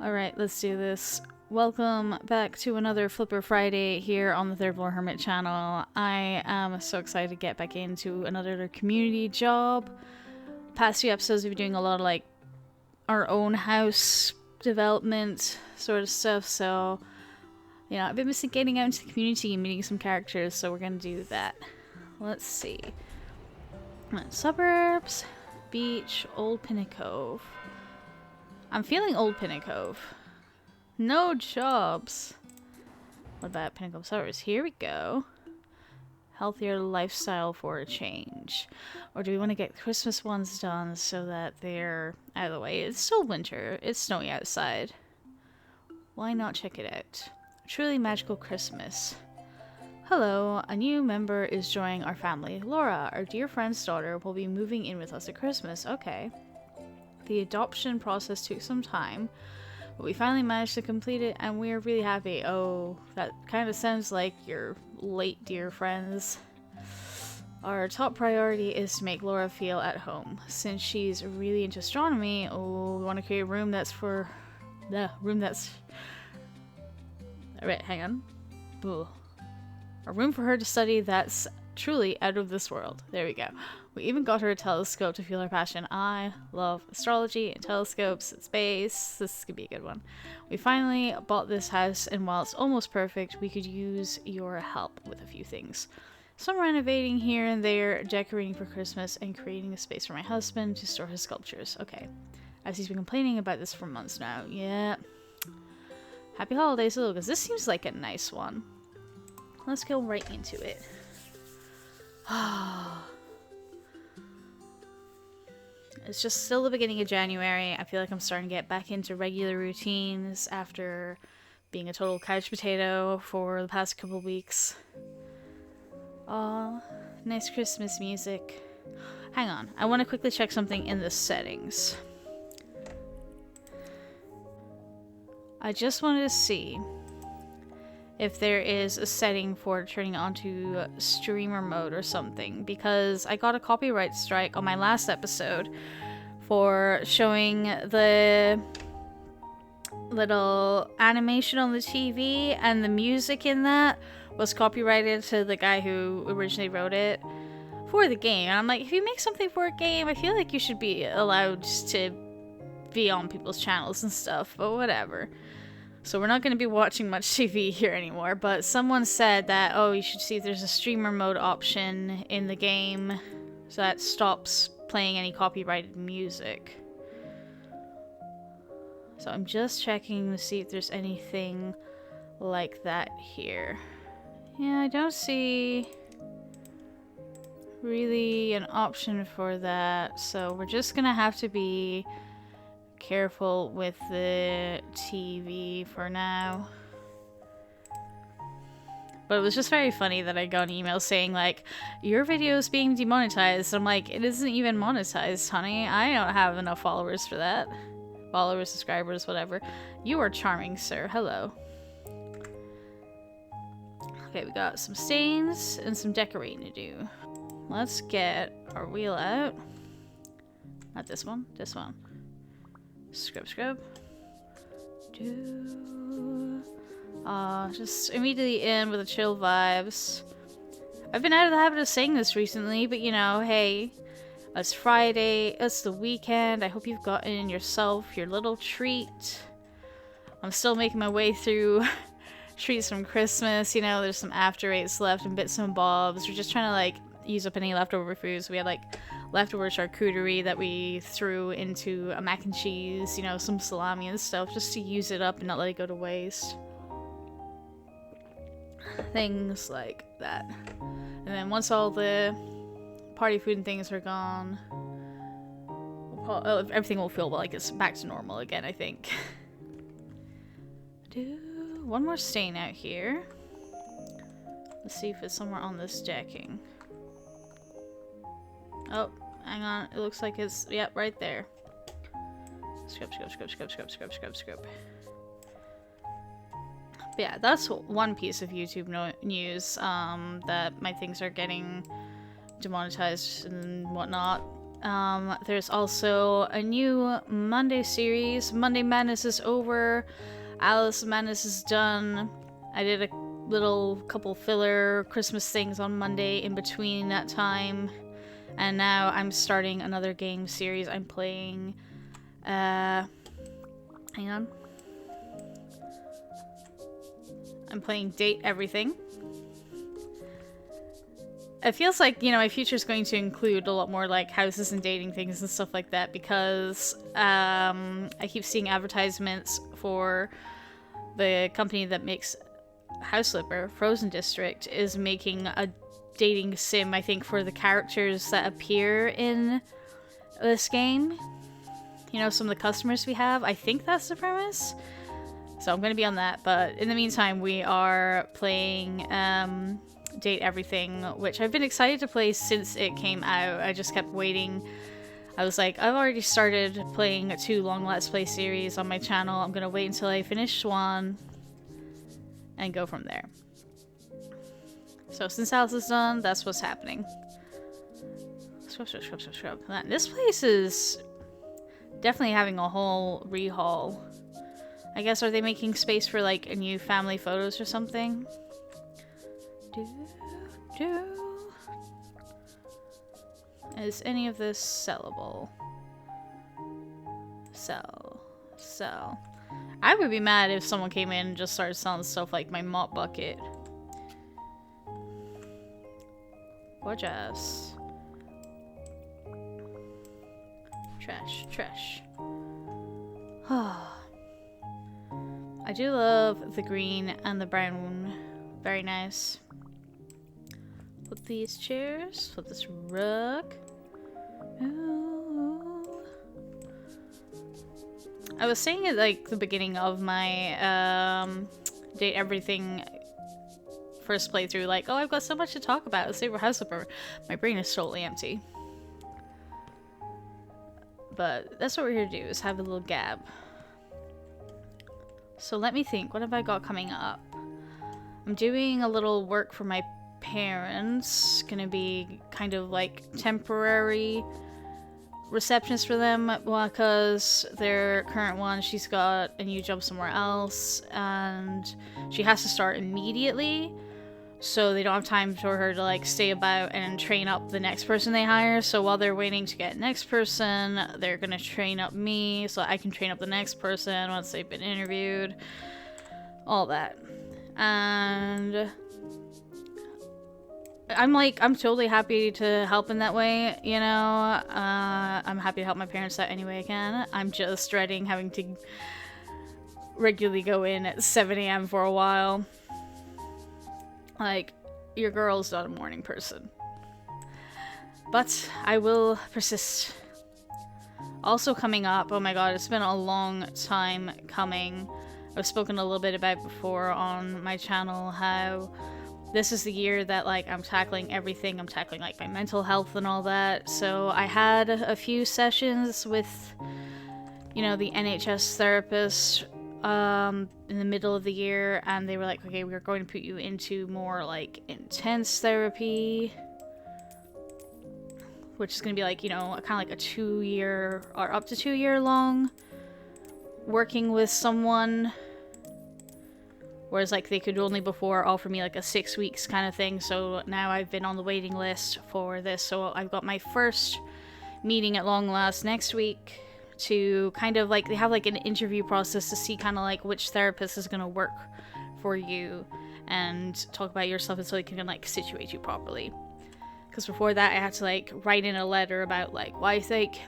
Alright, let's do this. Welcome back to another Flipper Friday here on the Third Floor Hermit channel. I am so excited to get back into another community job. Past few episodes we've been doing a lot of like our own house development sort of stuff, so I've been missing getting out into the community and meeting some characters, so we're gonna do that. Let's see. Suburbs, beach, Old Pinnacove. I'm feeling Old Pinnacove. No jobs. What about Pinnacove Suburbs? Here we go. Healthier lifestyle for a change. Or do we want to get Christmas ones done so that they're out of the way? It's still winter. It's snowy outside. Why not check it out? Truly magical Christmas. Hello, a new member is joining our family. Laura, our dear friend's daughter, will be moving in with us at Christmas. Okay. The adoption process took some time, but we finally managed to complete it and we're really happy. Oh, that kind of sounds like your late dear friends. Our top priority is to make Laura feel at home. Since she's really into astronomy, we want to create a room that's for... Alright, hang on. Ugh. A room for her to study that's truly out of this world. There we go. We even got her a telescope to fuel her passion. I love astrology and telescopes and space. This could be a good one. We finally bought this house, and while it's almost perfect, we could use your help with a few things. Some renovating here and there, decorating for Christmas, and creating a space for my husband to store his sculptures. Okay. As he's been complaining about this for months now. Yeah. Happy holidays, little, because this seems like a nice one. Let's go right into it. It's just still the beginning of January. I feel like I'm starting to get back into regular routines after being a total couch potato for the past couple weeks. Aw, nice Christmas music. Hang on, I want to quickly check something in the settings. I just wanted to see if there is a setting for turning on to streamer mode or something, because I got a copyright strike on my last episode for showing the little animation on the TV, and the music in that was copyrighted to the guy who originally wrote it for the game. And I'm like, if you make something for a game, I feel like you should be allowed to be on people's channels and stuff, but whatever. So we're not going to be watching much TV here anymore, but someone said that, oh, you should see if there's a streamer mode option in the game so that stops playing any copyrighted music. So I'm just checking to see if there's anything like that here. Yeah, I don't see really an option for that, so we're just going to have to be careful with the TV for now. But it was just very funny that I got an email saying like, your video is being demonetized. I'm like, it isn't even monetized, honey. I don't have enough followers for that. Followers, subscribers, whatever. You are charming, sir. Hello. Okay, we got some stains and some decorating to do. Let's get our wheel out. Not this one, this one. Scrub, scrub. Just immediately in with the chill vibes. I've been out of the habit of saying this recently, but hey, it's Friday, it's the weekend. I hope you've gotten yourself your little treat. I'm still making my way through treats from Christmas. There's some after eights left and bits and bobs. We're just trying to like use up any leftover foods. We had like leftover charcuterie that we threw into a mac and cheese, some salami and stuff, just to use it up and not let it go to waste. Things like that. And then once all the party food and things are gone, everything will feel like it's back to normal again, I think. One more stain out here. Let's see if it's somewhere on this decking. Oh, hang on. It looks like it's... Yep, right there. Scrub, scrub, scrub, scrub, scrub, scrub, scrub, scrub. But yeah, that's one piece of YouTube news, that my things are getting demonetized and whatnot. There's also a new Monday series. Monday Madness is over. Alice Madness is done. I did a little couple filler Christmas things on Monday in between that time. And now I'm starting another game series. I'm playing, hang on. I'm playing Date Everything. It feels like, you know, my future is going to include a lot more, like, houses and dating things and stuff like that, because I keep seeing advertisements for the company that makes House Flipper, Frozen District, is making a dating sim, I think, for the characters that appear in this game. You know, some of the customers we have. I think that's the premise. So I'm going to be on that, but in the meantime, we are playing Date Everything, which I've been excited to play since it came out. I just kept waiting. I was like, I've already started playing 2 long Let's Play series on my channel. I'm gonna wait until I finish one and go from there. So since Alice is done, that's what's happening. Scrub. This place is definitely having a whole rehaul. I guess, are they making space for like a new family photos or something? Is any of this sellable? Sell. I would be mad if someone came in and just started selling stuff like my mop bucket. Gorgeous. Trash. I do love the green and the brown. Very nice. Flip these chairs. Flip this rug. Ooh. I was saying at like the beginning of my Date Everything first playthrough, like, oh, I've got so much to talk about. Save for House Flipper. My brain is totally empty. But that's what we're here to do, is have a little gab. So let me think. What have I got coming up? I'm doing a little work for my parents. Gonna be kind of like temporary receptionist for them, because their current one, she's got a new job somewhere else and she has to start immediately, so they don't have time for her to like stay about and train up the next person they hire. So while they're waiting to get next person, they're gonna train up me so I can train up the next person once they've been interviewed, all that. And I'm totally happy to help in that way, you know. I'm happy to help my parents out any way I can. I'm just dreading having to regularly go in at 7 AM for a while. Like, your girl's not a morning person. But I will persist. Also coming up, oh my god, it's been a long time coming. I've spoken a little bit about before on my channel how this is the year that, like, I'm tackling everything. I'm tackling, like, my mental health and all that. So I had a few sessions with, you know, the NHS therapist in the middle of the year, and they were like, okay, we're going to put you into more, like, intense therapy, which is going to be, like, you know, kind of like a 2-year or up to 2-year long working with someone. Whereas, like, they could only before offer me, like, a 6 weeks kind of thing. So now I've been on the waiting list for this. So I've got my first meeting at long last next week to kind of, like, they have, like, an interview process to see kind of, like, which therapist is going to work for you and talk about yourself, and so they can, like, situate you properly. Because before that, I had to, like, write in a letter about, like, why you think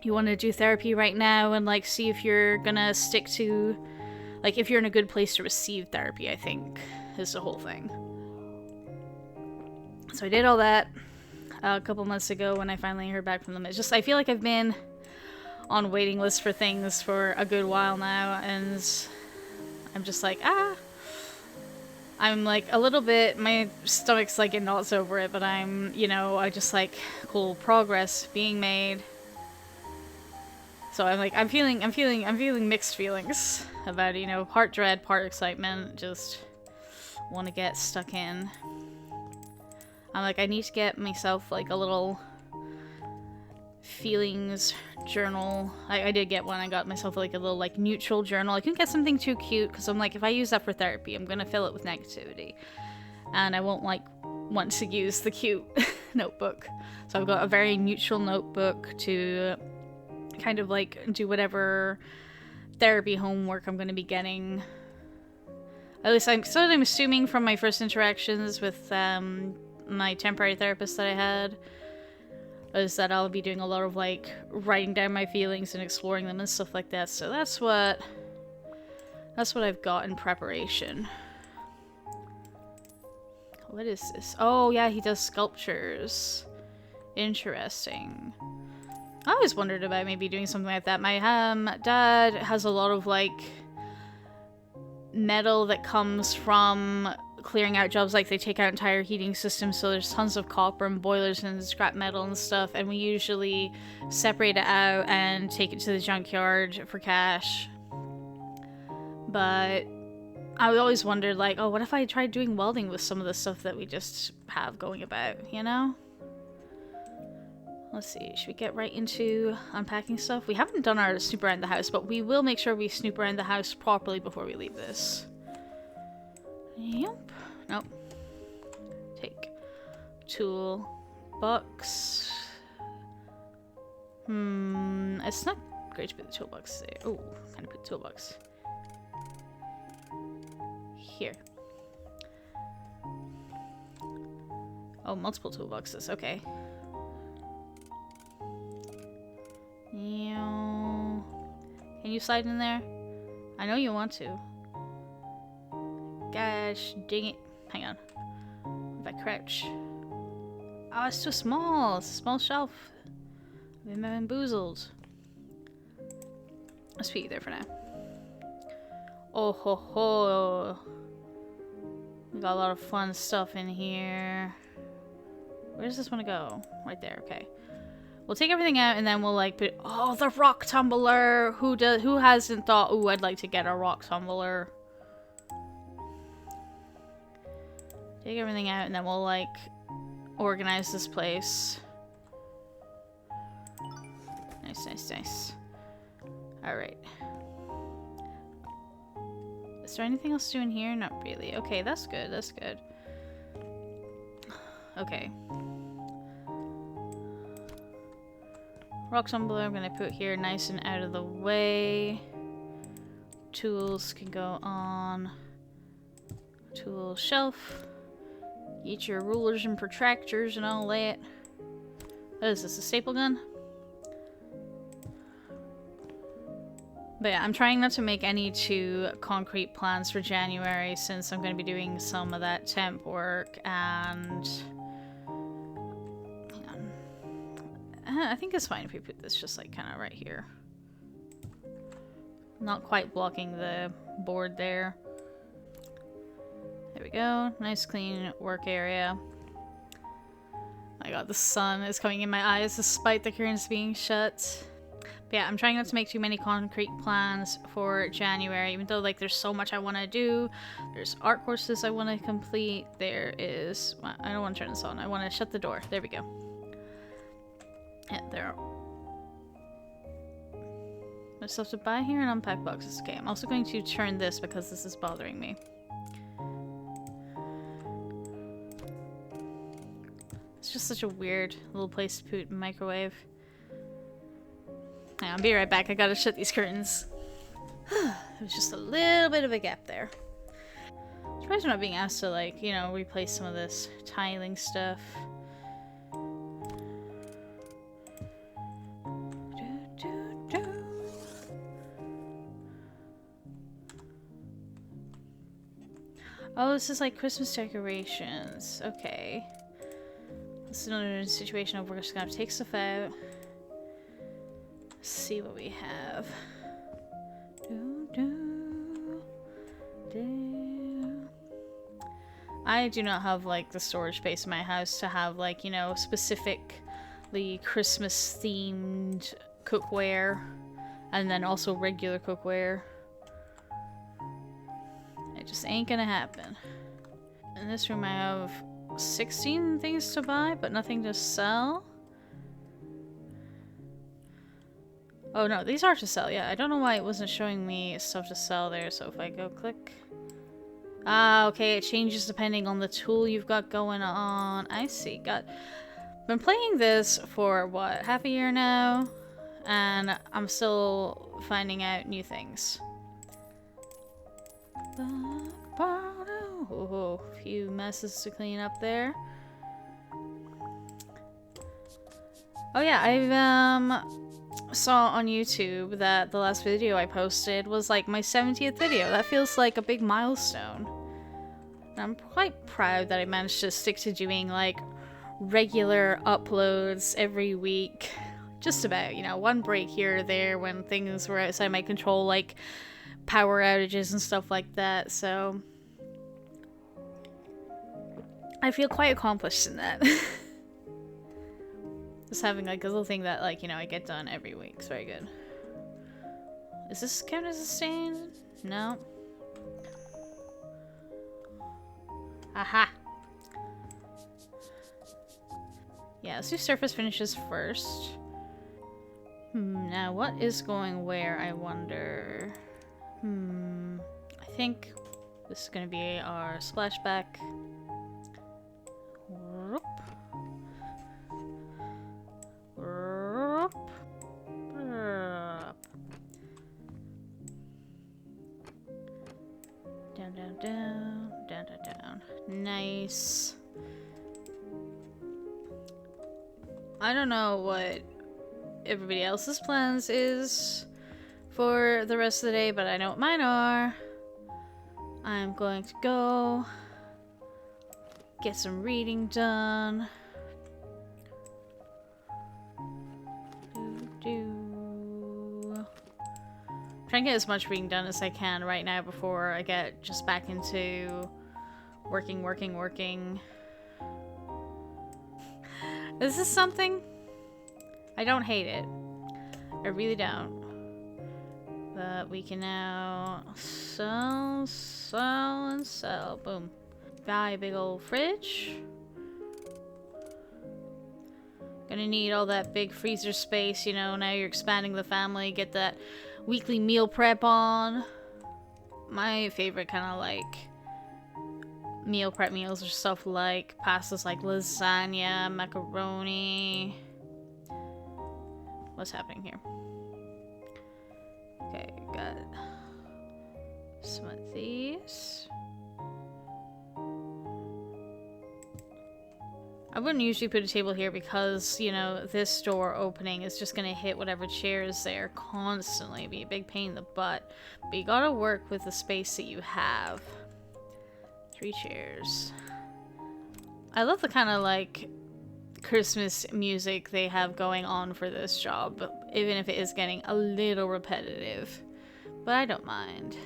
you want to do therapy right now, and, like, see if you're gonna stick to... like, if you're in a good place to receive therapy, I think, is the whole thing. So I did all that a couple months ago when I finally heard back from them. It's just, I feel like I've been on waiting lists for things for a good while now, and I'm just like, I'm like a little bit, my stomach's like in knots over it, but I'm, you know, I just like, cool, progress being made. So I'm like, I'm feeling mixed feelings about it, you know, part dread, part excitement, just want to get stuck in. I'm like, I need to get myself like a little feelings journal. I did get one. I got myself like a little like neutral journal. I couldn't get something too cute because I'm like, if I use that for therapy, I'm gonna fill it with negativity, and I won't like want to use the cute notebook. So I've got a very neutral notebook to kind of like do whatever therapy homework I'm gonna be getting. At least I'm assuming from my first interactions with my temporary therapist that I had, is that I'll be doing a lot of like writing down my feelings and exploring them and stuff like that. So that's what I've got in preparation. What is this? Oh yeah, he does sculptures. Interesting. I always wondered about maybe doing something like that. My dad has a lot of like metal that comes from clearing out jobs. Like they take out entire heating systems, so there's tons of copper and boilers and scrap metal and stuff, and we usually separate it out and take it to the junkyard for cash. But I always wondered like, oh, what if I tried doing welding with some of the stuff that we just have going about, you know? Let's see, should we get right into unpacking stuff? We haven't done our snoop around the house, but we will make sure we snoop around the house properly before we leave this. Yep. Nope. Take. Tool. Box. It's not great to put the toolbox there. Oh, kind of put the toolbox here. Oh, multiple toolboxes. Okay. Can you slide in there? I know you want to. Gosh, dang it. Hang on. If I crouch. Oh, it's too small. It's a small shelf. I've been bamboozled. Let's put you there for now. Oh ho ho. We got a lot of fun stuff in here. Where does this want to go? Right there, okay. We'll take everything out and then we'll like put, oh, the rock tumbler. Who hasn't thought, ooh, I'd like to get a rock tumbler. Take everything out and then we'll like organize this place. Nice, nice, nice. Alright. Is there anything else to do in here? Not really. Okay, that's good, that's good. Okay. Rock tumbler I'm gonna put here nice and out of the way. Tools can go on tool shelf. Get your rulers and protractors and all that. What is this, a staple gun? But yeah, I'm trying not to make any too concrete plans for January since I'm going to be doing some of that temp work and... I think it's fine if we put this just like kind of right here. Not quite blocking the board there. There we go. Nice clean work area. My god, the sun is coming in my eyes despite the curtains being shut. But yeah, I'm trying not to make too many concrete plans for January, even though like there's so much I want to do. There's art courses I want to complete. There is... Well, I don't want to turn this on. I want to shut the door. There we go. Yeah, there are... There's stuff to buy here and unpack boxes. Okay, I'm also going to turn this because this is bothering me. It's just such a weird little place to put a microwave. Hang on, I'll be right back. I gotta shut these curtains. There's just a little bit of a gap there. I'm surprised I'm not being asked to, like, you know, replace some of this tiling stuff. Oh, this is like Christmas decorations. Okay. This is another situation of we're just gonna have to take stuff out. See what we have. I do not have like the storage space in my house to have like, you know, specifically Christmas themed cookware and then also regular cookware. It just ain't gonna happen. In this room I have 16 things to buy but nothing to sell. Oh no, these are to sell. Yeah, I don't know why it wasn't showing me stuff to sell there. So if I go click. Ah, okay, it changes depending on the tool you've got going on. I see. Been playing this for what, half a year now? And I'm still finding out new things. Oh, a few messes to clean up there. Oh yeah, I've saw on YouTube that the last video I posted was like my 70th video. That feels like a big milestone. And I'm quite proud that I managed to stick to doing like regular uploads every week. Just about, you know, one break here or there when things were outside my control, like power outages and stuff like that, so I feel quite accomplished in that. Just having like a little thing that, like, you know, I get done every week. It's very good. Is this count as a stain? No. Aha! Yeah, let's do surface finishes first. Now what is going where, I wonder? I think this is gonna be our splashback. Whoop. Whoop. Whoop. Down, down, down, down, down, down. Nice. I don't know what everybody else's plans is for the rest of the day, but I know what mine are. I'm going to go get some reading done. Try and get as much reading done as I can right now before I get just back into working. Is this something? I don't hate it. I really don't. But we can now sell, and sell. Boom. Buy a big old fridge. Gonna need all that big freezer space, you know, now you're expanding the family, get that weekly meal prep on. My favorite kind of like meal prep meals are stuff like pastas like lasagna, macaroni. What's happening here? Okay, got some of these. I wouldn't usually put a table here because, you know, this door opening is just gonna hit whatever chair is there constantly. It'd be a big pain in the butt. But you gotta work with the space that you have. 3 chairs. I love the kind of like Christmas music they have going on for this job, even if it is getting a little repetitive. But I don't mind.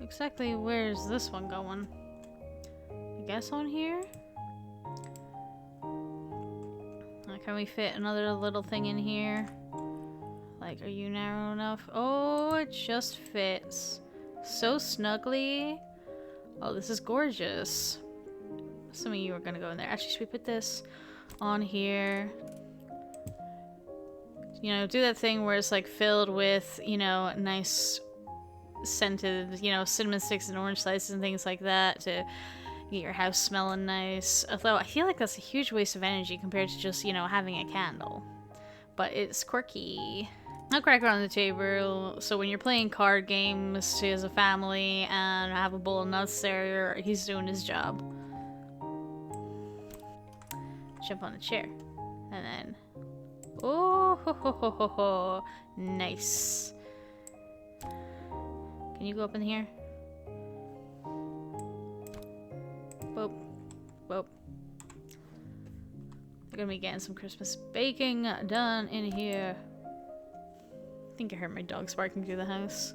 Exactly where's this one going? I guess on here? Can we fit another little thing in here? Like, are you narrow enough? Oh, it just fits. So snugly. Oh, this is gorgeous. Some of you are gonna go in there. Actually, should we put this on here? You know, do that thing where it's like filled with, you know, nice scented, you know, cinnamon sticks and orange slices and things like that to get your house smelling nice. Although I feel like that's a huge waste of energy compared to just, you know, having a candle. But it's quirky. I'll crack it on the table, so when you're playing card games as a family and have a bowl of nuts there, he's doing his job. Jump on the chair. And then... oh, ho, ho, ho, ho, ho. Nice. Can you go up in here? Boop. Boop. They're gonna be getting some Christmas baking done in here. I think I heard my dogs barking through the house.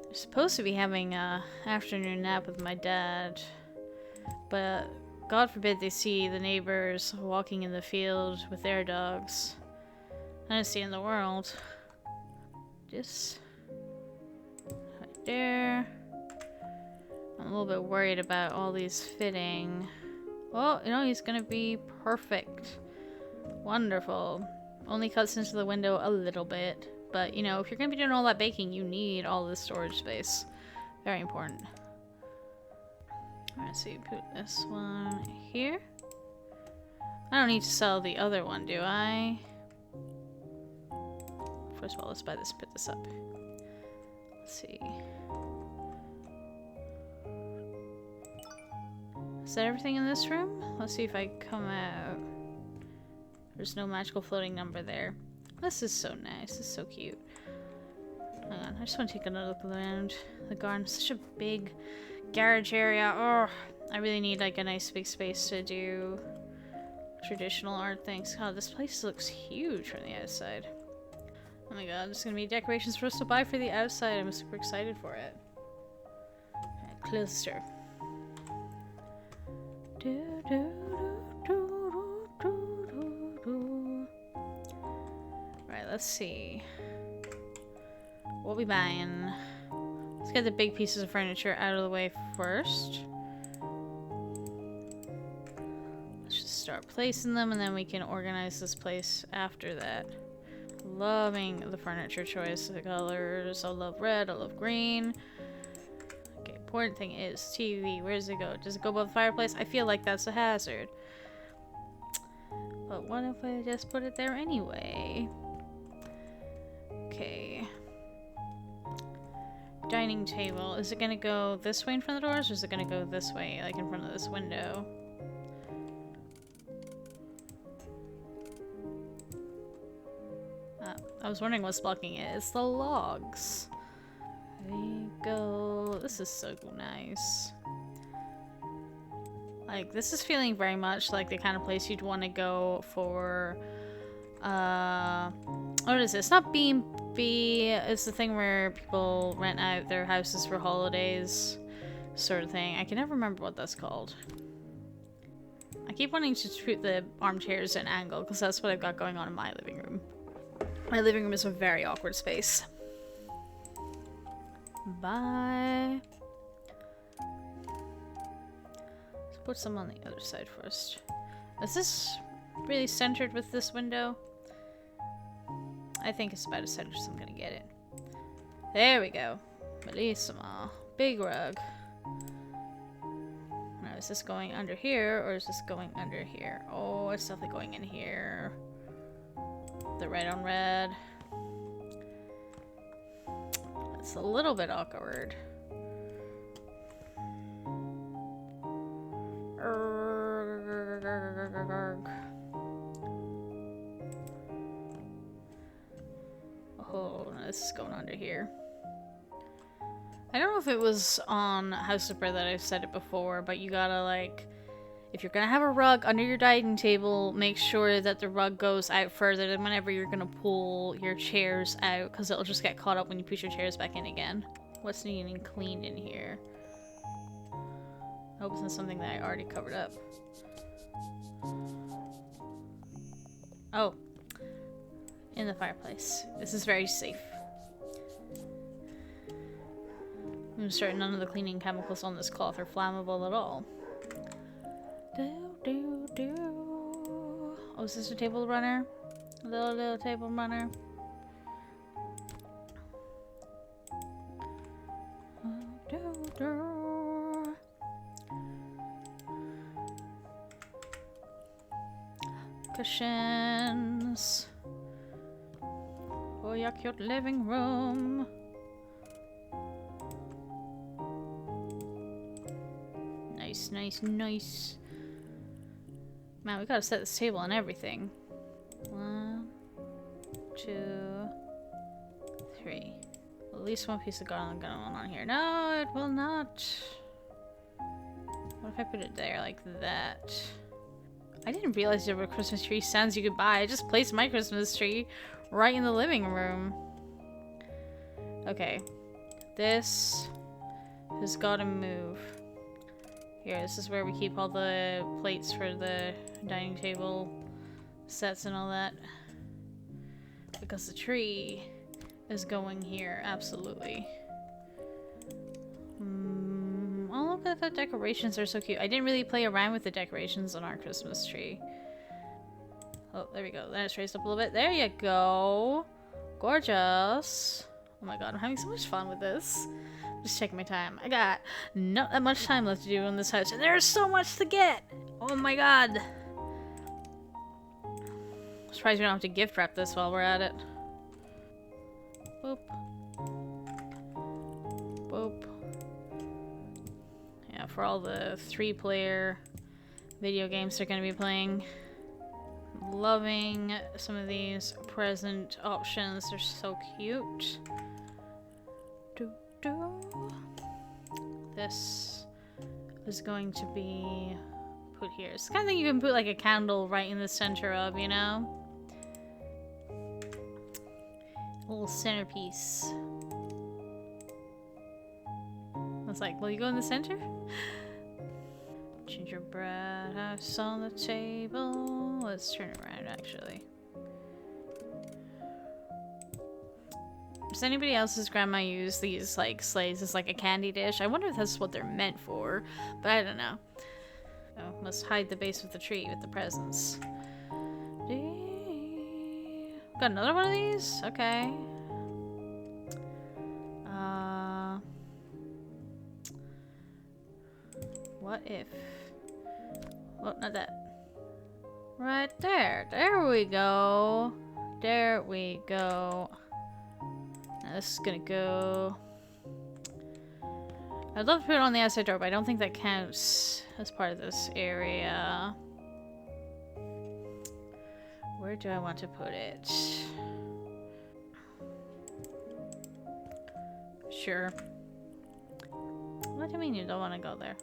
They're supposed to be having a afternoon nap with my dad, but God forbid they see the neighbors walking in the field with their dogs. I don't see in the world. Just right there. I'm a little bit worried about all these fitting. Well, you know, he's gonna be perfect. Wonderful. Only cuts into the window a little bit. But, you know, if you're going to be doing all that baking, you need all this storage space. Very important. Alright, so you put this one here. I don't need to sell the other one, do I? First of all, let's buy this, put this up. Let's see. Is that everything in this room? Let's see if I come out. There's no magical floating number there. This is so nice. This is so cute. Hang on, I just want to take another look around the garden. Such a big garage area. Oh, I really need like a nice big space to do traditional art things. God, this place looks huge from the outside. Oh my god, there's gonna be decorations for us to buy for the outside. I'm super excited for it. Alright, close the door. Right, let's see. What are we buying? Let's get the big pieces of furniture out of the way first. Let's just start placing them and then we can organize this place after that. Loving the furniture choice, the colors. I love red, I love green. Okay, important thing is TV. Where does it go? Does it go above the fireplace? I feel like that's a hazard. But what if I just put it there anyway? Okay. Dining table. Is it gonna go this way in front of the doors, or is it gonna go this way, like in front of this window? I was wondering what's blocking it. It's the logs. There you go. This is so nice. Like, this is feeling very much like the kind of place you'd want to go for, what is this? Not B&B. It's the thing where people rent out their houses for holidays, sort of thing. I can never remember what that's called. I keep wanting to put the armchairs at an angle, because that's what I've got going on in my living room. My living room is a very awkward space. Bye. Let's put some on the other side first. Is this really centered with this window? I think it's about as centered as I'm gonna get it. There we go. Bellissimo. Big rug. Now, is this going under here or is this going under here? Oh, it's definitely going in here. The red on red. It's a little bit awkward. Oh, this is going under here. I don't know if it was on House of Bread that I've said it before, but you gotta, like, if you're gonna have a rug under your dining table, make sure that the rug goes out further than whenever you're gonna pull your chairs out, because it'll just get caught up when you push your chairs back in again. What's needing cleaned in here? I hope it's not something that I already covered up. Oh. In the fireplace. This is very safe. I'm certain none of the cleaning chemicals on this cloth are flammable at all. Oh, is this a table runner? A little table runner. Cushions. Oh, your cute living room. Nice, nice, nice. Man, we gotta set this table and everything. 1, 2, 3. At least one piece of garland going on here. No, it will not. What if I put it there like that? I didn't realize there were Christmas tree stands you could buy. I just placed my Christmas tree right in the living room. Okay. This has gotta move. Here, this is where we keep all the plates for the dining table sets and all that. Because the tree is going here, absolutely. Oh, look at the decorations, are so cute. I didn't really play around with the decorations on our Christmas tree. Oh, there we go. Then it's raised up a little bit. There you go. Gorgeous. Oh my god, I'm having so much fun with this. Just taking my time. I got not that much time left to do in this house, and there's so much to get! Oh my god. I'm surprised we don't have to gift wrap this while we're at it. Boop. Boop. Yeah, for all the 3-player video games they're going to be playing. Loving some of these present options. They're so cute. This is going to be put here. It's the kind of thing you can put like a candle right in the center of, you know? A little centerpiece. I was like, will you go in the center? Gingerbread house on the table. Let's turn it around, actually. Does anybody else's grandma use these, like, sleighs as, like, a candy dish? I wonder if that's what they're meant for, but I don't know. Oh, must hide the base of the tree with the presents. Got another one of these? Okay. What if... Well, not that. Right there. There we go. There we go. Now this is gonna go... I'd love to put it on the outside door, but I don't think that counts as part of this area. Where do I want to put it? Sure. What do you mean you don't want to go there?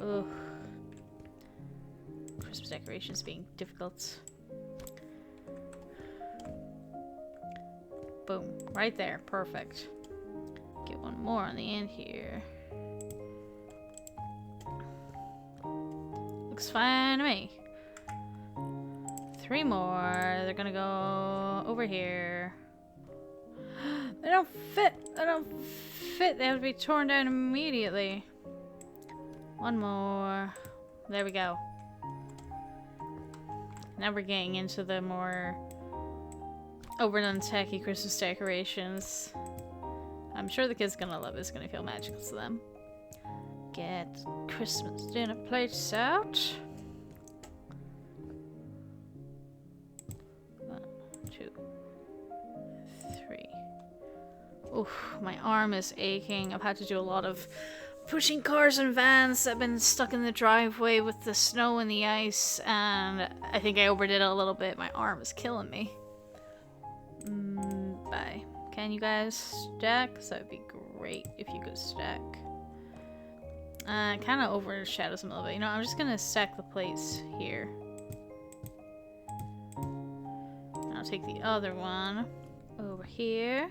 Ugh. Christmas decorations being difficult. Boom. Right there. Perfect. Get one more on the end here. Looks fine to me. 3 more. They're gonna go over here. They don't fit! They don't fit! They have to be torn down immediately. 1 more. There we go. Now we're getting into the more overdone tacky Christmas decorations. I'm sure the kids gonna love it. It's gonna feel magical to them. Get Christmas dinner plates out. 1, 2, 3. Oof, my arm is aching. I've had to do a lot of pushing cars and vans that have been stuck in the driveway with the snow and the ice, and I think I overdid it a little bit. My arm is killing me. Bye. Can you guys stack? Because that would be great if you could stack. Kind of overshadows them a little bit. You know, I'm just going to stack the plates here. I'll take the other one over here.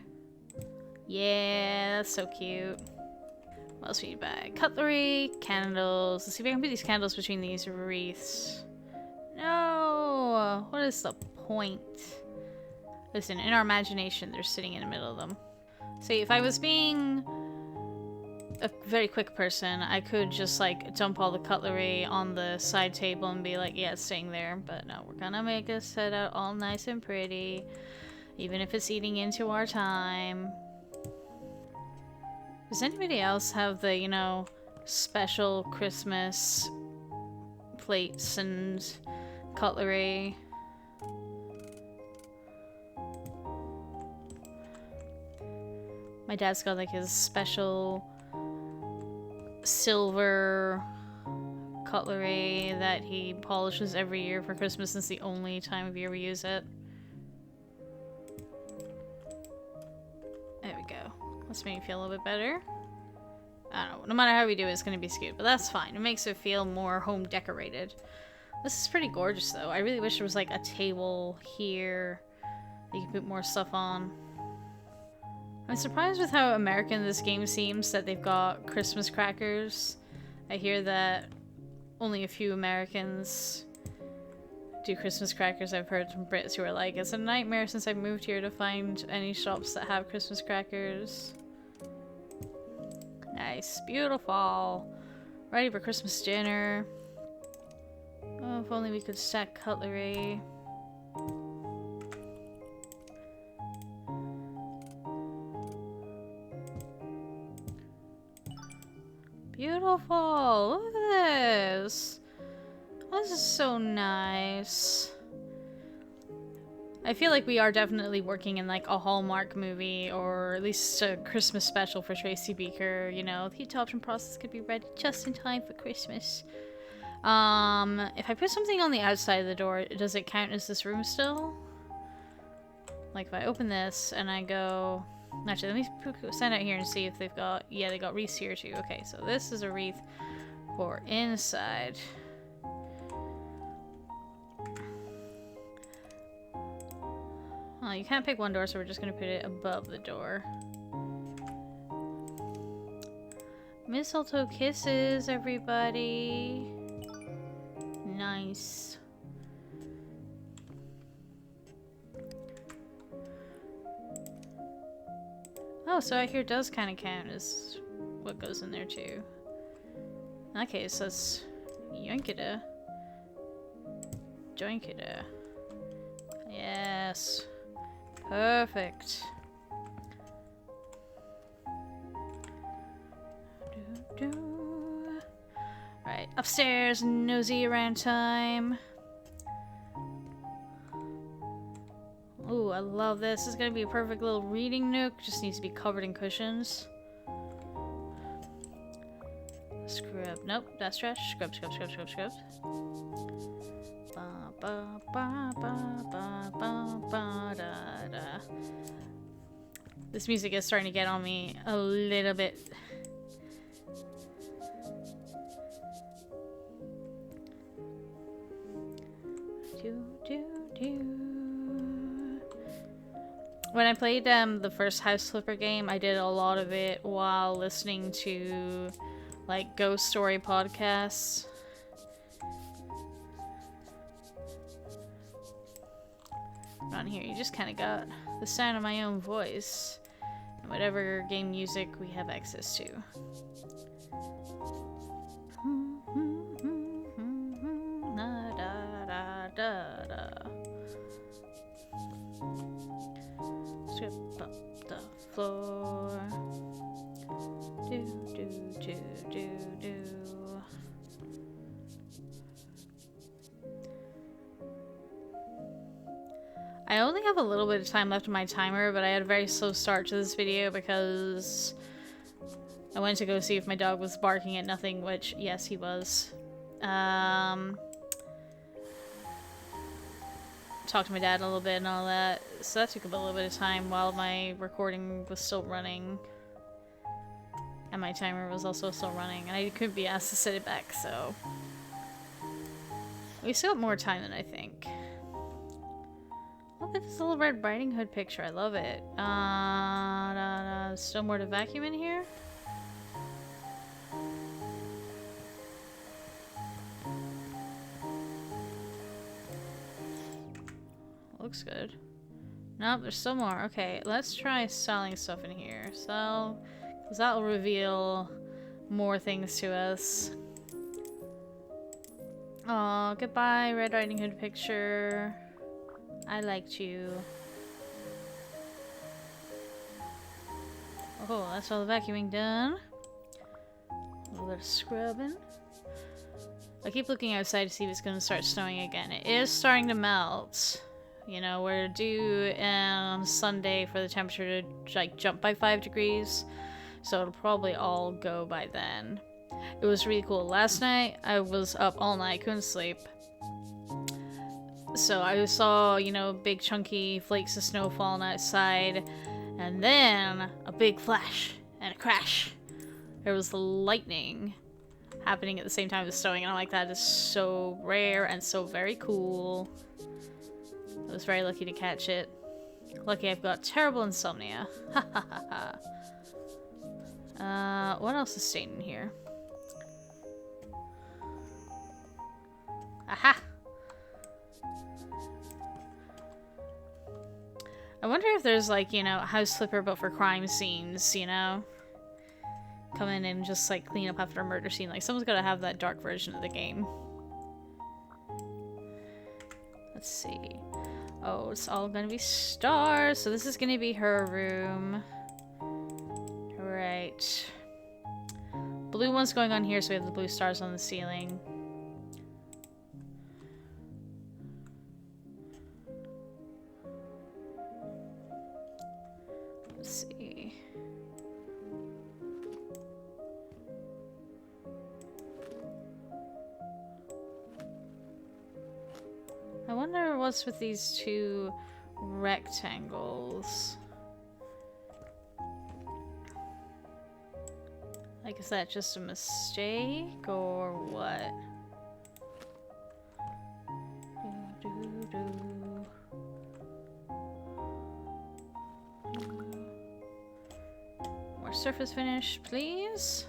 Yeah, that's so cute. What else we need to buy? Cutlery, candles. Let's see if I can put these candles between these wreaths. No! What is the point? Listen, in our imagination, they're sitting in the middle of them. See, if I was being a very quick person, I could just, like, dump all the cutlery on the side table and be like, yeah, it's staying there. But no, we're gonna make it set out all nice and pretty, even if it's eating into our time. Does anybody else have the, you know, special Christmas plates and cutlery? My dad's got like his special silver cutlery that he polishes every year for Christmas, and it's the only time of year we use it. There we go. Let's make me feel a little bit better. I don't know. No matter how we do it, it's going to be skewed, but that's fine. It makes it feel more home decorated. This is pretty gorgeous, though. I really wish there was like a table here that you could put more stuff on. I'm surprised with how American this game seems, that they've got Christmas crackers. I hear that only a few Americans do Christmas crackers. I've heard from Brits who are like, it's a nightmare since I moved here to find any shops that have Christmas crackers. Nice. Beautiful. Ready for Christmas dinner. Oh, if only we could stack cutlery. Beautiful! Look at this! Oh, this is so nice. I feel like we are definitely working in like a Hallmark movie, or at least a Christmas special for Tracy Beaker. You know, the adoption process could be ready just in time for Christmas. If I put something on the outside of the door, does it count as this room still? Like if I open this and I go... Actually, let me stand out here and see if they've got... Yeah, they got wreaths here too. Okay, so this is a wreath for inside. Oh, you can't pick one door, so we're just gonna put it above the door. Mistletoe kisses, everybody. Nice. Oh, so out here does kind of count as what goes in there too. In that case, that's Yoinkida. Joinkida. Yes. Perfect. Right, upstairs, nosy around time. Ooh, I love this. This is gonna be a perfect little reading nook. Just needs to be covered in cushions. Scrub. Nope, that's trash. Scrub, scrub, scrub, scrub, scrub. Ba, ba, ba, ba, ba, ba, ba, da, da. This music is starting to get on me a little bit. Do, do, do. When I played the first House Flipper game, I did a lot of it while listening to like ghost story podcasts. On here, you just kind of got the sound of my own voice and whatever game music we have access to. Strip up the floor. Do, do, do, do, do. I only have a little bit of time left on my timer, but I had a very slow start to this video because I went to go see if my dog was barking at nothing, which, yes, he was. Talked to my dad a little bit and all that, so that took a little bit of time while my recording was still running. And my timer was also still running, and I couldn't be asked to set it back, so... We still have more time than I think. Look at this little Red Riding Hood picture, I love it. Still more to vacuum in here? Looks good. Nope, there's still more. Okay, let's try selling stuff in here. Sell, because that will reveal more things to us. Oh, goodbye, Red Riding Hood picture. I liked you. Oh, that's all the vacuuming done. A little bit of scrubbing. I keep looking outside to see if it's going to start snowing again. It is starting to melt. You know, we're due on Sunday for the temperature to like jump by 5 degrees, so it'll probably all go by then. It was really cool. Last night I was up all night, couldn't sleep. So I saw, you know, big chunky flakes of snow falling outside, and then a big flash and a crash. There was lightning happening at the same time as snowing, and I'm like, that is so rare and so very cool. I was very lucky to catch it. Lucky I've got terrible insomnia. Ha ha ha ha. What else is staying in here? Aha! I wonder if there's like, you know, a House Flipper but for crime scenes, you know? Come in and just like clean up after a murder scene. Like someone's gotta have that dark version of the game. Let's see. Oh, it's all gonna be stars. So this is gonna be her room. Right. Blue one's going on here, so we have the blue stars on the ceiling. Let's see. I wonder what's with these two rectangles. Like, is that just a mistake or what? More surface finish, please.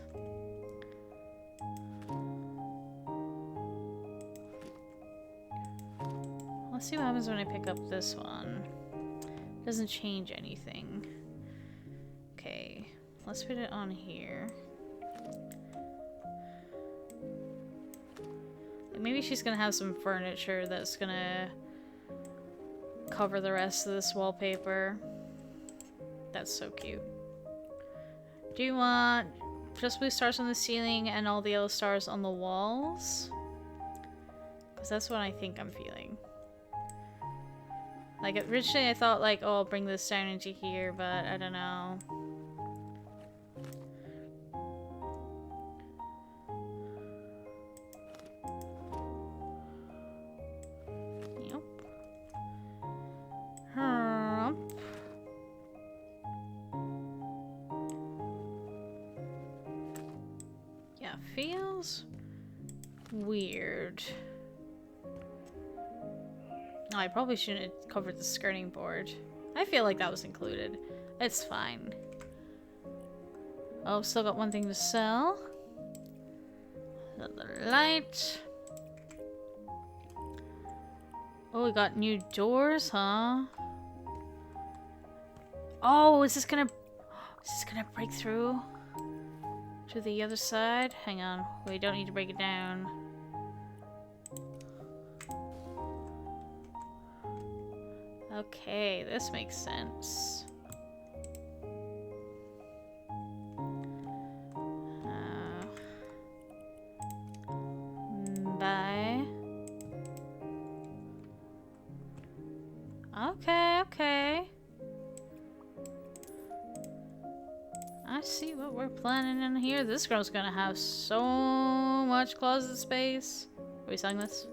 Let's see what happens when I pick up this one. Doesn't change anything. Okay, let's put it on here. Maybe she's gonna have some furniture that's gonna cover the rest of this wallpaper. That's so cute. Do you want just blue stars on the ceiling and all the yellow stars on the walls? Because that's what I think I'm feeling. Like, originally I thought, like, oh, I'll bring this down into here, but I don't know. Yep. Yeah, feels weird. Oh, I probably shouldn't have covered the skirting board. I feel like that was included. It's fine. Oh, still got one thing to sell. Another light. Oh, we got new doors, huh? Oh, is this gonna break through to the other side? Hang on. We don't need to break it down. Okay, this makes sense. Bye. Okay, okay. I see what we're planning in here. This girl's gonna have so much closet space. Are we selling this?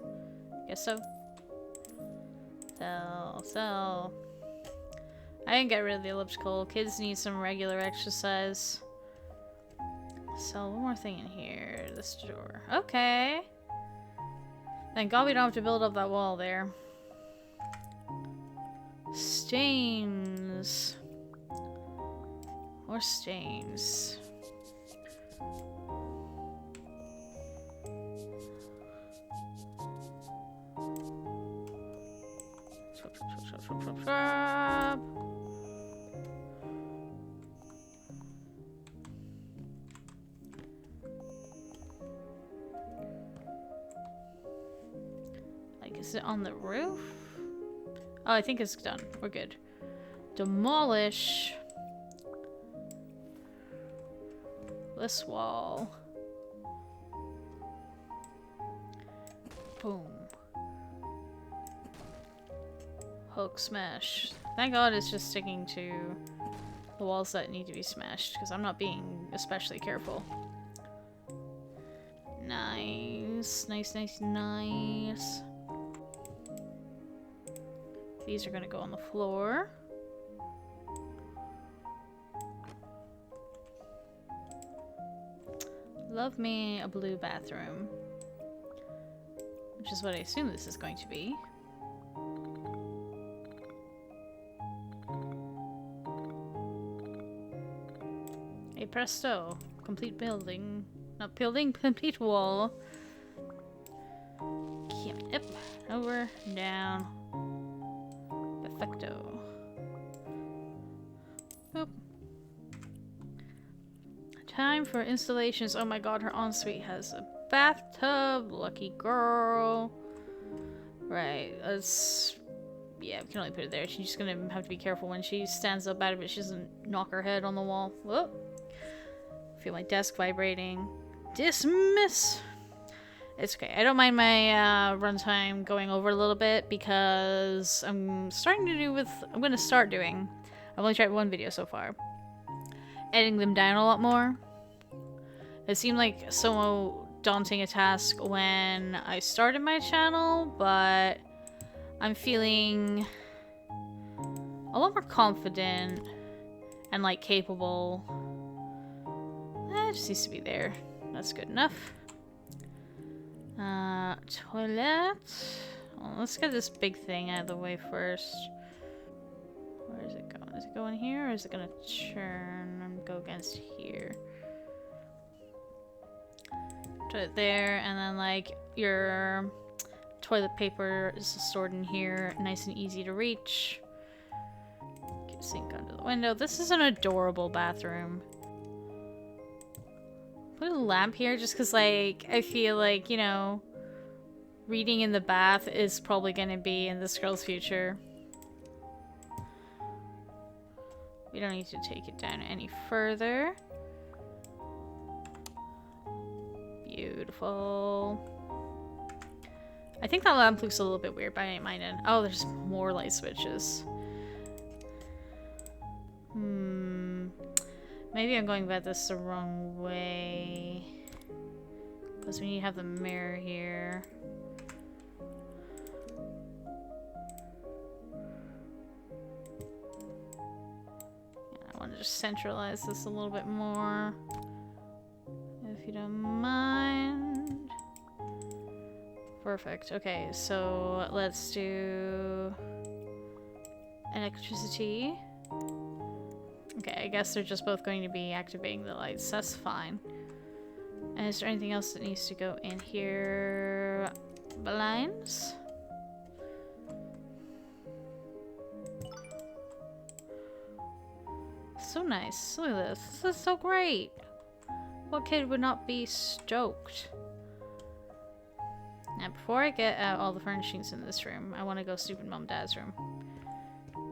Guess so. Sell. I didn't get rid of the elliptical. Kids need some regular exercise. Sell one more thing in here. This door. Okay. Thank God we don't have to build up that wall there. Stains. More stains. Like, is it on the roof? Oh, I think it's done. We're good. Demolish this wall. Boom. Hook smash. Thank God it's just sticking to the walls that need to be smashed, because I'm not being especially careful. Nice. Nice, nice, nice. These are gonna go on the floor. Love me a blue bathroom. Which is what I assume this is going to be. Hey presto. Complete building. Not building, complete wall. Yep. Over, down. Perfecto. Boop. Time for installations. Oh my god, her ensuite has a bathtub. Lucky girl. Right, let's... Yeah, we can only put it there. She's just gonna have to be careful when she stands up out of it. She doesn't knock her head on the wall. Whoop. Feel my desk vibrating. Dismiss! It's okay. I don't mind my runtime going over a little bit because I'm starting to do with... I'm gonna start doing... I've only tried one video so far. Editing them down a lot more. It seemed like so daunting a task when I started my channel, but I'm feeling a lot more confident and like capable. It just needs to be there. That's good enough. Toilet. Well, let's get this big thing out of the way first. Where is it going? Is it going here or is it gonna turn and go against here? Put it there, and then like your toilet paper is stored in here, nice and easy to reach. Get sink under the window. This is an adorable bathroom. Put a lamp here just because like I feel like, you know, reading in the bath is probably going to be in this girl's future. We don't need to take it down any further. Beautiful. I think that lamp looks a little bit weird, but I ain't minding. Oh, there's more light switches. Maybe I'm going about this the wrong way. Because we need to have the mirror here. Yeah, I want to just centralize this a little bit more. If you don't mind. Perfect. Okay, so let's do electricity. Okay, I guess they're just both going to be activating the lights. That's fine. And is there anything else that needs to go in here? Blinds? So nice. Look at this. This is so great. What kid would not be stoked? Now, before I get out all the furnishings in this room, I want to go stupid mom and dad's room.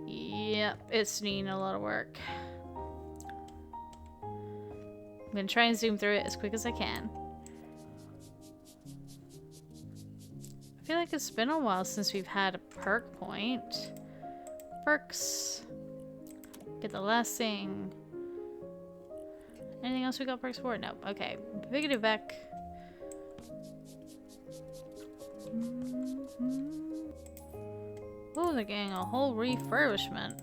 Yep, it's needing a lot of work. I'm gonna try and zoom through it as quick as I can. I feel like it's been a while since we've had a perk point. Perks. Get the last thing. Anything else we got perks for? Nope. Okay. Bigoted back. Oh, they're getting a whole refurbishment.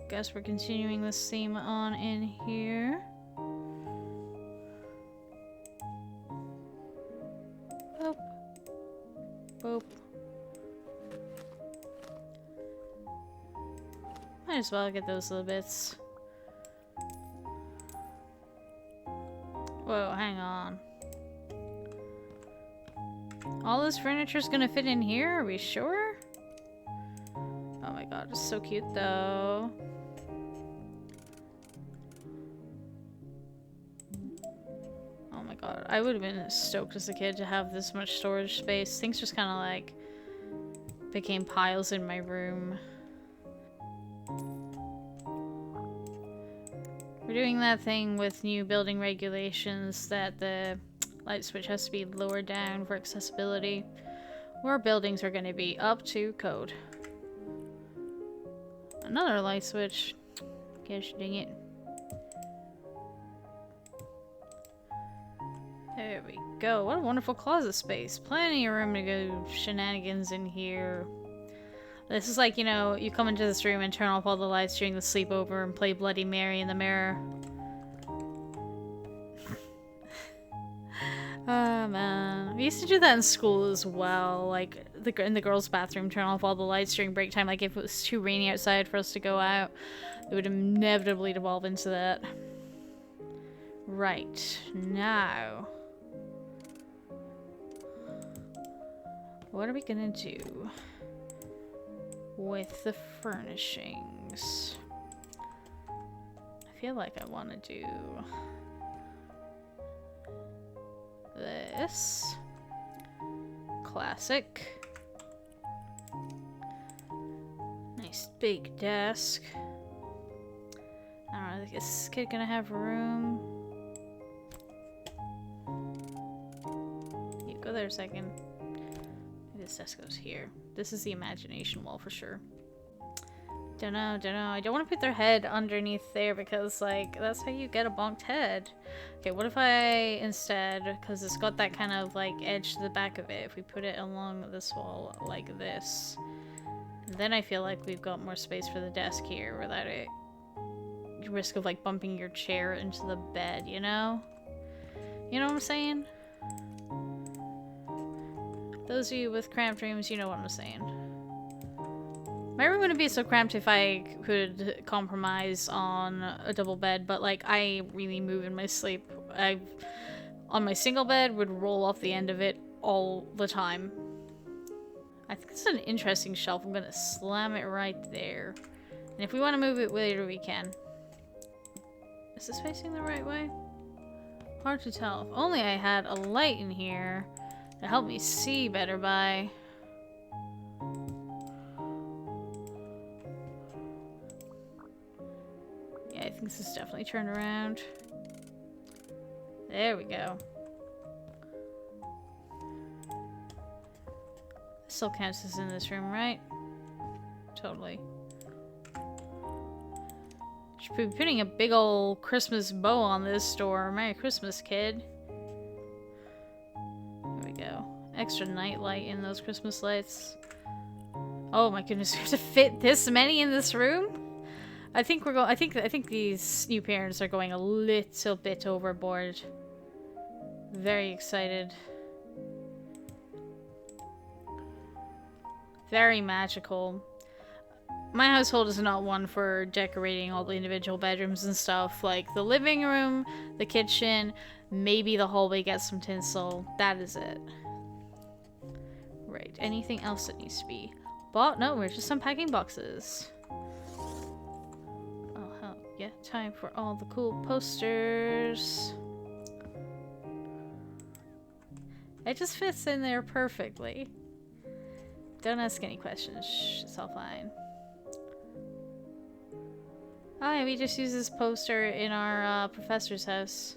Guess we're continuing this theme on in here. Boop. Boop. Might as well get those little bits. Whoa, hang on. All this furniture's gonna fit in here? Are we sure? Oh my god, it's so cute though. Oh my god, I would have been stoked as a kid to have this much storage space. Things just kind of like became piles in my room. We're doing that thing with new building regulations that the light switch has to be lowered down for accessibility. Or buildings are going to be up to code. Another light switch. Gosh dang it. There we go. What a wonderful closet space. Plenty of room to go shenanigans in here. This is like, you know, you come into this room and turn off all the lights during the sleepover and play Bloody Mary in the mirror. Oh man. We used to do that in school as well. Like, in the girls' bathroom, turn off all the lights during break time. Like, if it was too rainy outside for us to go out, it would inevitably devolve into that. Right. Now, what are we gonna do with the furnishings? I feel like I want to do this. Classic. Nice big desk. I don't know, is this kid gonna have room? You go there a second. This desk goes here. This is the imagination wall for sure. Don't know. I don't want to put their head underneath there because, like, that's how you get a bonked head. Okay, what if I instead, because it's got that kind of, like, edge to the back of it, if we put it along this wall like this, then I feel like we've got more space for the desk here without it risk of, like, bumping your chair into the bed, you know? You know what I'm saying? Those of you with cramped rooms, you know what I'm saying. My room wouldn't be so cramped if I could compromise on a double bed, but like I really move in my sleep. On my single bed would roll off the end of it all the time. I think it's an interesting shelf. I'm gonna slam it right there. And if we want to move it later, we can. Is this facing the right way? Hard to tell. If only I had a light in here to help me see better by... I think this is definitely turned around. There we go. Still counts as in this room, right? Totally. Should be putting a big old Christmas bow on this door. Merry Christmas, kid. There we go. Extra night light in those Christmas lights. Oh my goodness, we have to fit this many in this room? I think we're going. I think these new parents are going a little bit overboard. Very excited. Very magical. My household is not one for decorating all the individual bedrooms and stuff. Like the living room, the kitchen, maybe the hallway gets some tinsel. That is it. Right. Anything else that needs to be bought? No, we're just unpacking boxes. Yeah, time for all the cool posters. It just fits in there perfectly. Don't ask any questions. Shh, it's all fine. Oh yeah, we just use this poster in our professor's house.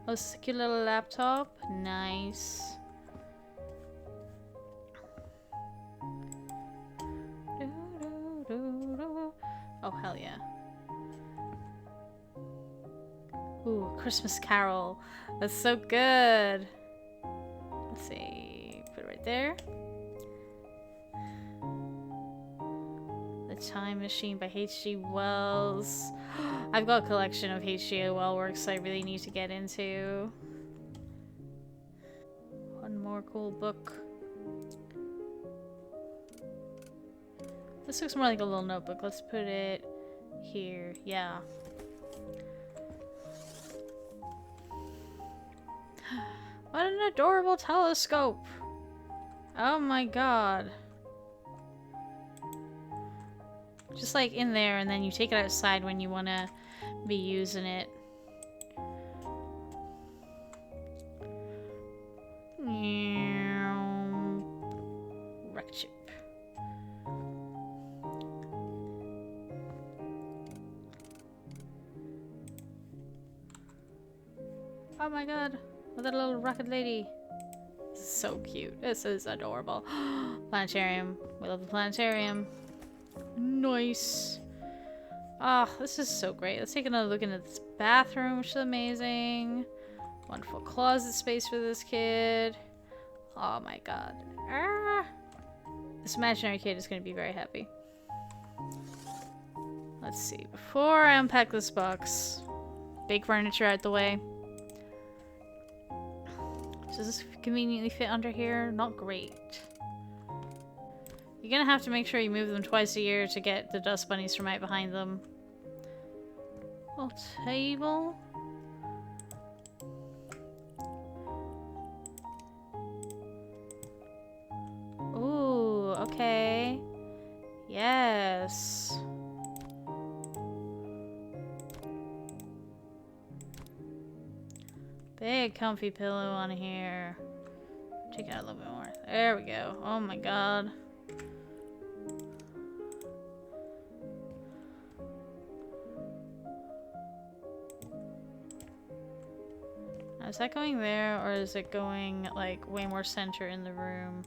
Oh, it's a cute little laptop. Nice. Oh, hell yeah. Ooh, Christmas Carol. That's so good. Let's see. Put it right there. The Time Machine by H.G. Wells. I've got a collection of H.G. Wells works I really need to get into. One more cool book. This looks more like a little notebook. Let's put it here. Yeah. What an adorable telescope! Oh my god. Just like in there, and then you take it outside when you want to be using it. Rocket ship. Oh my god, with that little rocket lady. So cute. This is adorable. Planetarium. We love the planetarium. Nice. Ah, oh, this is so great. Let's take another look into this bathroom, which is amazing. Wonderful closet space for this kid. Oh my god. Ah. This imaginary kid is going to be very happy. Let's see. Before I unpack this box, big furniture out the way. Does this conveniently fit under here? Not great. You're gonna have to make sure you move them twice a year to get the dust bunnies from right behind them. Little table. Ooh, okay. Yes. Big comfy pillow on here. Take it out a little bit more. There we go. Oh my god. Now, is that going there, or is it going like way more center in the room?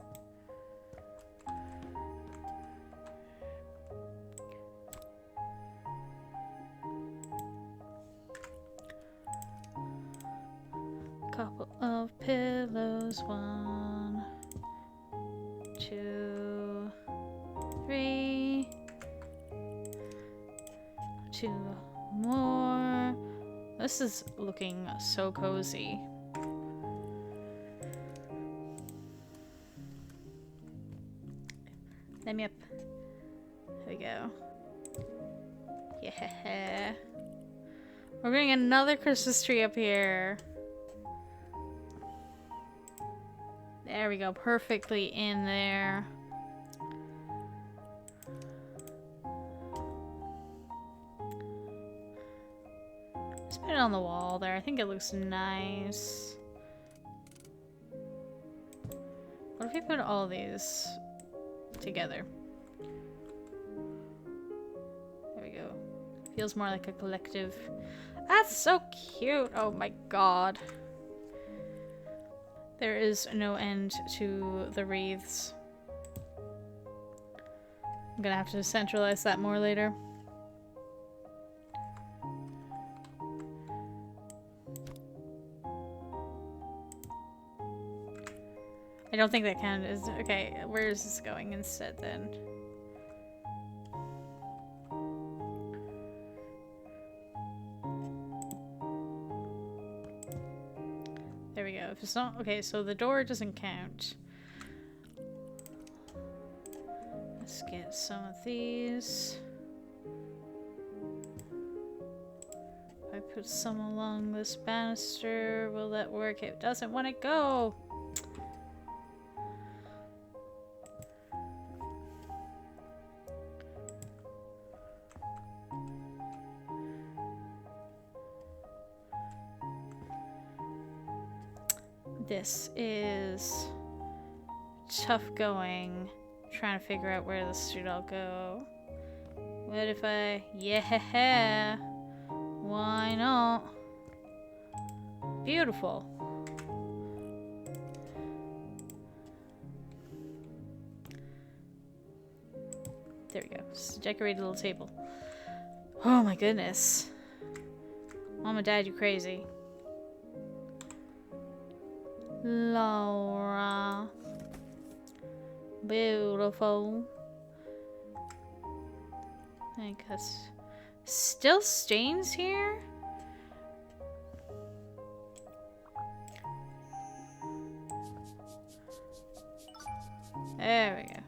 Couple of pillows. 1, 2, 3. 2 more. This is looking so cozy. Let me up. There we go. Yeah. We're getting another Christmas tree up here. There we go, perfectly in there. Just put it on the wall there. I think it looks nice. What if we put all these together? There we go. Feels more like a collective. That's so cute! Oh my god. There is no end to the wreaths. I'm gonna have to centralize that more later. I don't think that counted. Okay, where is this going instead then? There we go. If it's not okay, so the door doesn't count. Let's get some of these. If I put some along this banister, will that work? It doesn't want to go. This is tough going, trying to figure out where this should all go. What if I... Yeah! Why not? Beautiful. There we go. Just decorate a little table. Oh my goodness. Mom and Dad, you crazy. Laura. Beautiful. I think that's still stains here? There we go.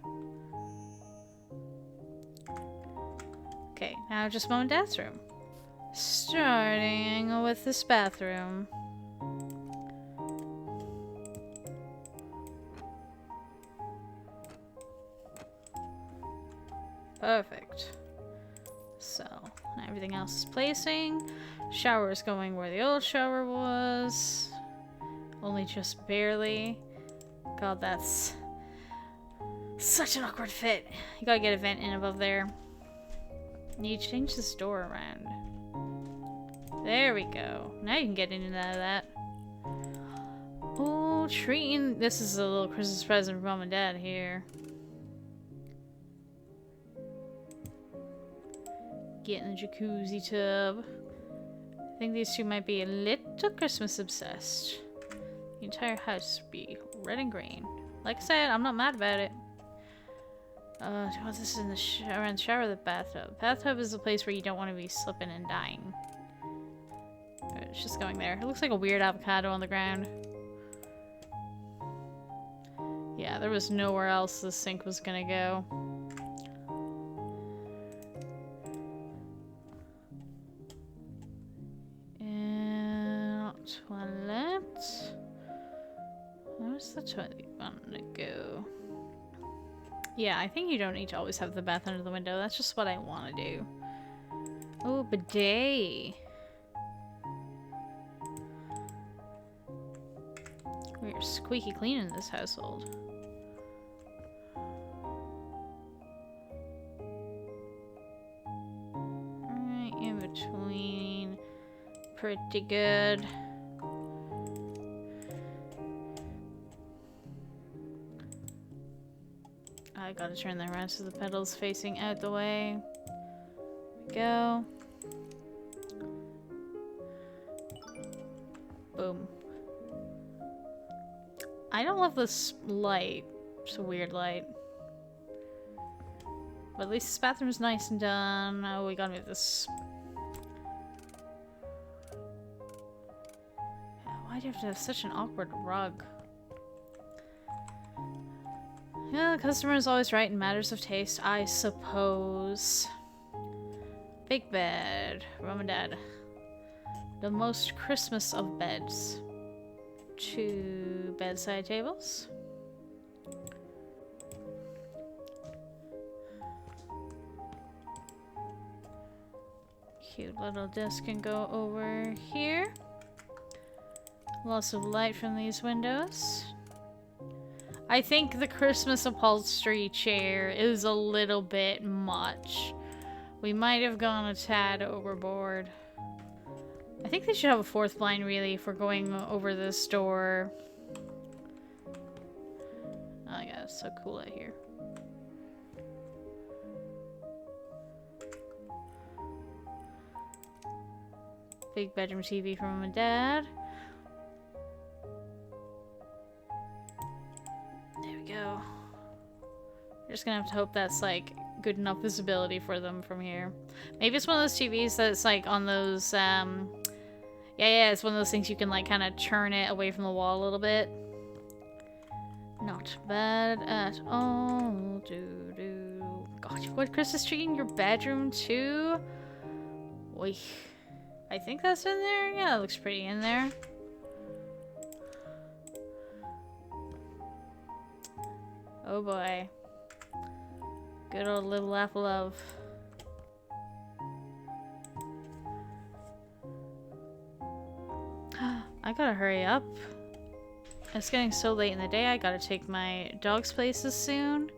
Okay, now just Mom and Dad's room. Starting with this bathroom. Perfect. So, now everything else is placing. Shower is going where the old shower was. Only just barely. God, that's such an awkward fit. You gotta get a vent in above there. You change this door around. There we go. Now you can get in and out of that. Oh, treating. This is a little Christmas present for Mom and Dad here. Get in the jacuzzi tub. I think these two might be a little Christmas obsessed. The entire house would be red and green. Like I said, I'm not mad about it. What's this in the shower? In the shower or the bathtub? Bathtub is the place where you don't want to be slipping and dying. It's just going there. It looks like a weird avocado on the ground. Yeah, there was nowhere else the sink was gonna go. Toilet. Where's the toilet want to go? Yeah, I think you don't need to always have the bath under the window. That's just what I want to do. Oh, bidet. We're squeaky clean in this household. Right in between. Pretty good. I gotta turn the rest of the pedals facing out the way. Go. Boom. I don't love this light. It's a weird light. But at least this bathroom's nice and done. Oh, we gotta move this. Why do you have to have such an awkward rug? Yeah, the customer is always right in matters of taste, I suppose. Big bed. Mom and Dad. The most Christmas of beds. 2 bedside tables. Cute little desk can go over here. Lots of light from these windows. I think the Christmas upholstery chair is a little bit much. We might have gone a tad overboard. I think they should have a 4th blind really if we're going over this door. Oh yeah, it's so cool out here. Big bedroom TV for Mom and Dad. There we go. We're just gonna have to hope that's like good enough visibility for them from here. Maybe it's one of those TVs that's like on those yeah, it's one of those things you can like kind of turn it away from the wall a little bit. Not bad at all. God, you've got Christmas tree in your bedroom too? Oy. I think that's in there. Yeah, it looks pretty in there. Oh boy. Good old little apple of. I gotta hurry up. It's getting so late in the day, I gotta take my dog's places soon.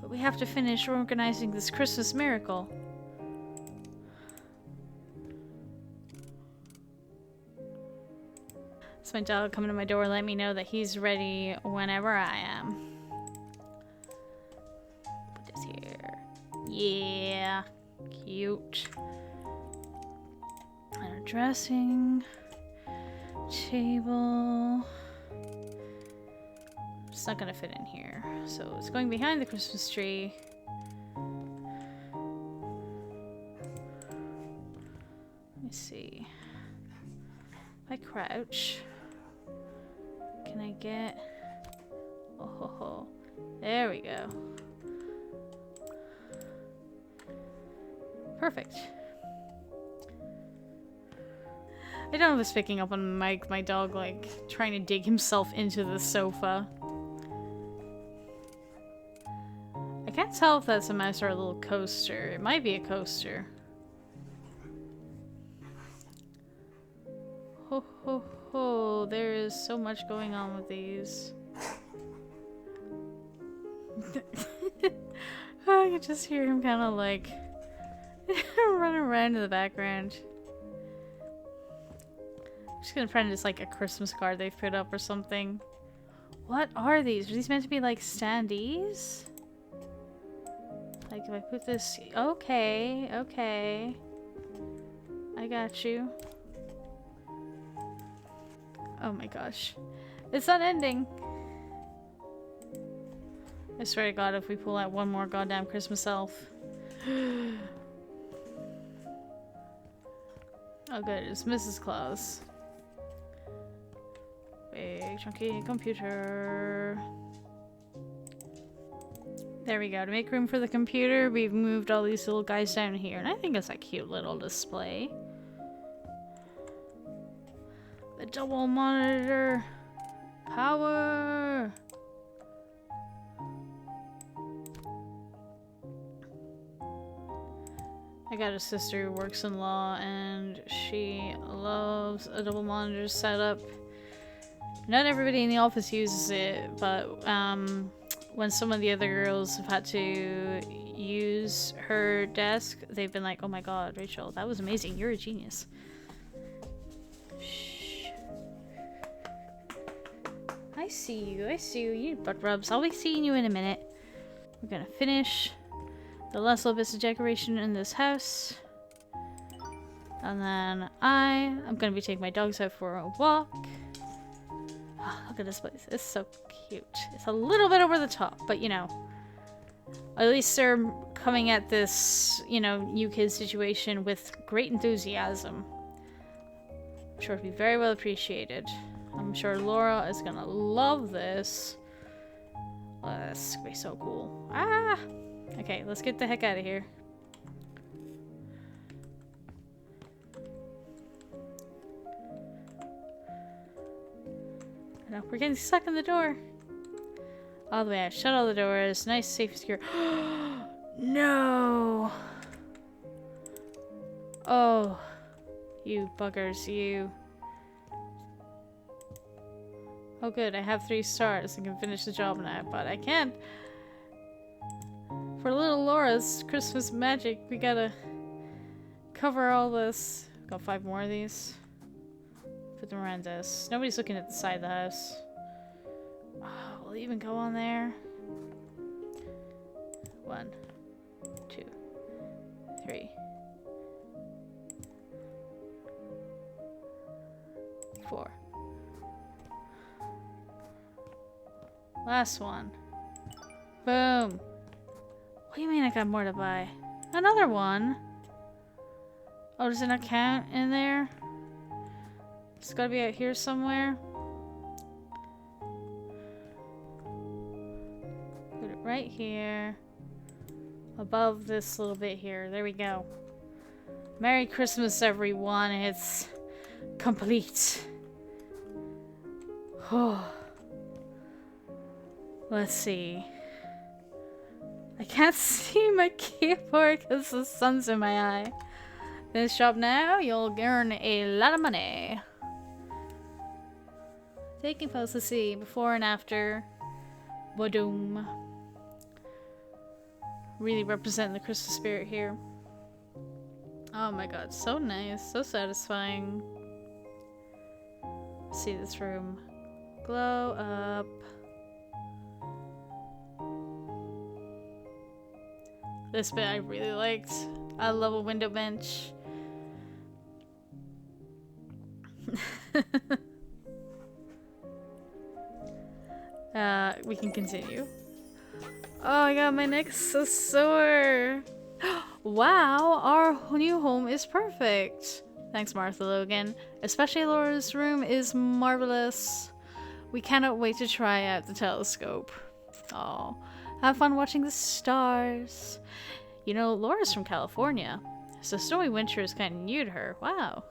But we have to finish organizing this Christmas miracle. It's my dog coming to my door, let me know that he's ready whenever I am. Put this here. Yeah. Cute. And a dressing table. It's not gonna fit in here, so it's going behind the Christmas tree. Let me see. If I crouch, can I get? Oh ho ho! There we go. Perfect. I don't know if it's picking up on Mike, my dog, like, trying to dig himself into the sofa. I can't tell if that's a mouse or a little coaster. It might be a coaster. Ho ho ho, there is so much going on with these. I can just hear him kind of like running around in the background. I'm just gonna pretend it's like a Christmas card they've put up or something. What are these? Are these meant to be like standees? Like if I put this... Okay, okay. I got you. Oh my gosh. It's not ending. I swear to God, if we pull out one more goddamn Christmas elf. Oh good, it's Mrs. Claus. Big chunky computer. There we go. To make room for the computer, we've moved all these little guys down here, and I think it's a cute little display. The double monitor. Power. I got a sister who works in law, and she loves a double monitor setup. Not everybody in the office uses it, but when some of the other girls have had to use her desk, they've been like, oh my god, Rachel, that was amazing. You're a genius. Shh. I see you. I see you. You need butt rubs. I'll be seeing you in a minute. We're gonna finish the last little bits of decoration in this house. And then I am gonna be taking my dogs out for a walk. Oh, look at this place. It's so cute. It's a little bit over the top, but you know, at least they're coming at this, you know, new kid situation with great enthusiasm. I'm sure it'll be very well appreciated. I'm sure Laura is gonna love this. Oh, that's gonna be so cool. Ah! Okay, let's get the heck out of here. No, we're getting stuck in the door. All the way out. Shut all the doors. Nice, safe, secure. No! Oh. You buggers, you. Oh good, I have 3 stars and can finish the job now, but I can't. For little Laura's Christmas magic, we gotta cover all this. Got 5 more of these. Put them around us. Nobody's looking at the side of the house. Oh, will it even go on there? 1, 2, 3, 4. Last one. Boom. What do you mean I got more to buy? Another one? Oh, does it not count in there? It's gotta be out here somewhere. Put it right here. Above this little bit here. There we go. Merry Christmas, everyone. It's complete. Oh. Let's see. I can't see my keyboard because the sun's in my eye. Finish shop now, you'll earn a lot of money. Taking photos to see before and after. Badoom. Really representing the Christmas spirit here. Oh my god, so nice, so satisfying. Let's see this room. Glow up. This bit I really liked. I love a window bench. We can continue. Oh my god, my neck's so sore. Wow, our new home is perfect. Thanks, Martha Logan. Especially Laura's room is marvelous. We cannot wait to try out the telescope. Oh, have fun watching the stars. You know, Laura's from California, so Snowy Winter is kind of new to her. Wow. ...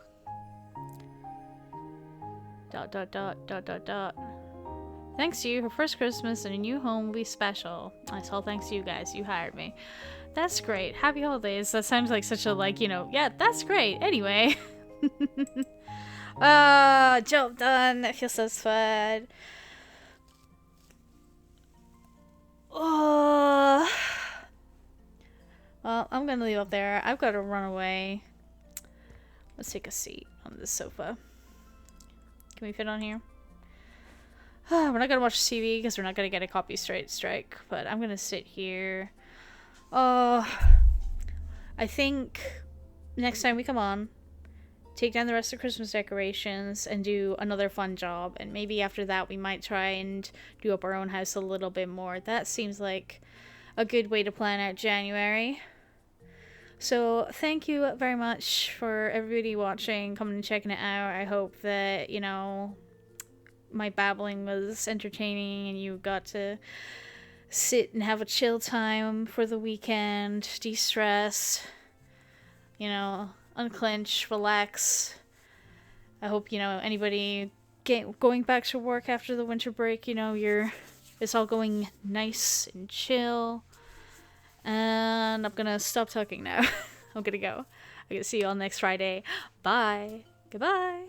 Thanks to you, her first Christmas in a new home will be special. It's all thanks to you guys. You hired me. That's great. Happy holidays. That sounds like such a, like, you know, yeah, that's great. Anyway. Job done. I feel so satisfied. Oh. Well, I'm gonna leave up there. I've got to run away. Let's take a seat on this sofa. Can we fit on here? We're not gonna watch TV because we're not gonna get a copyright strike, but I'm gonna sit here. I think next time we come on, take down the rest of the Christmas decorations and do another fun job, and maybe after that we might try and do up our own house a little bit more. That seems like a good way to plan out January. So thank you very much for everybody watching, coming and checking it out. I hope that, you know, my babbling was entertaining and you got to sit and have a chill time for the weekend, de-stress, you know, unclench, relax. I hope, you know, anybody going back to work after the winter break, you know, it's all going nice and chill. And I'm gonna stop talking now. I'm gonna go. I'm gonna see you all next Friday. Bye. Goodbye.